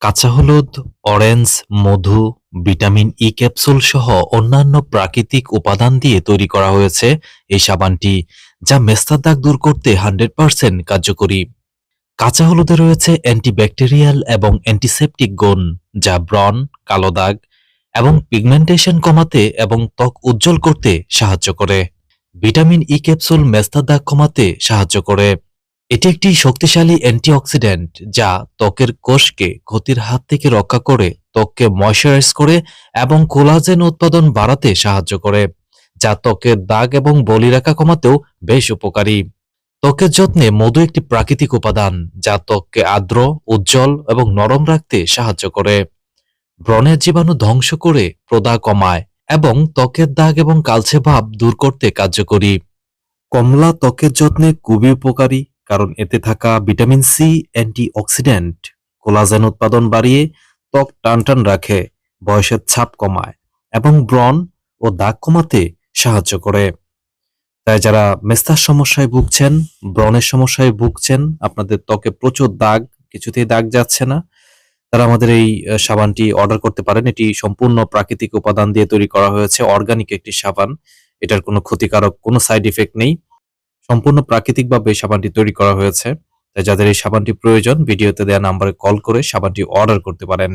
কাঁচা হলুদ, অরেঞ্জ, মধু, vitamin E capsule সহ অন্যান্য প্রাকৃতিক উপাদান দিয়ে তৈরি করা হয়েছে এই সাবানটি, যা মেস্তার দাগ দূর করতে 100% কার্যকরী। কাঁচা হলুদে রয়েছে অ্যান্টিব্যাকটেরিয়াল এবং অ্যান্টিসেপটিক গুণ, যা ব্রণ, কালো দাগ এবং পিগমেন্টেশন কমাতে এবং ত্বক উজ্জ্বল করতে সাহায্য করে। ভিটামিন ই ক্যাপসুল মেস্তার দাগ কমাতে সাহায্য করে। এটি একটি শক্তিশালী অ্যান্টিঅক্সিডেন্ট যা ত্বকের কোষকে ক্ষতির হাত থেকে রক্ষা করে, ত্বককে ময়শ্চারাইজ করে এবং কোলাজেন উৎপাদন বাড়াতে সাহায্য করে, যা ত্বকের দাগ এবং বলিরেখা কমাতেও বেশ উপকারী। ত্বকের যত্নে মধু একটি প্রাকৃতিক উপাদান যা ত্বককে আর্দ্র, উজ্জ্বল এবং নরম রাখতে সাহায্য করে, ব্রণের জীবাণু ধ্বংস করে প্রদাহ কমায় এবং ত্বকের দাগ এবং কালচে ভাব দূর করতে কার্যকরী। কমলা ত্বকের যত্নে খুবই উপকারী, কারণ এতে থাকা ভিটামিন সি অ্যান্টিঅক্সিডেন্ট কোলাজেন উৎপাদন বাড়িয়ে ত্বক টানটান রাখে, বয়সের ছাপ কমায় এবং ব্রণ ও দাগ কমাতে সাহায্য করে। তাই যারা মেস্তার সমস্যায় ভুগছেন, ব্রণের সমস্যায় ভুগছেন, আপনাদের ত্বকে প্রচুর দাগ, কিছুতেই দাগ যাচ্ছে না, তারা আমাদের এই সাবানটি অর্ডার করতে পারেন। এটি সম্পূর্ণ প্রাকৃতিক উপাদান দিয়ে তৈরি করা হয়েছে, অর্গানিক একটি সাবান। এটার কোনো ক্ষতিকারক কোনো সাইড ইফেক্ট নেই। সম্পূর্ণ প্রাকৃতিকভাবে এই সাবানটি তৈরি করা হয়েছে। তাই যাদের এই সাবানটি প্রয়োজন, ভিডিওতে দেওয়া নাম্বারে কল করে সাবানটি অর্ডার করতে পারেন।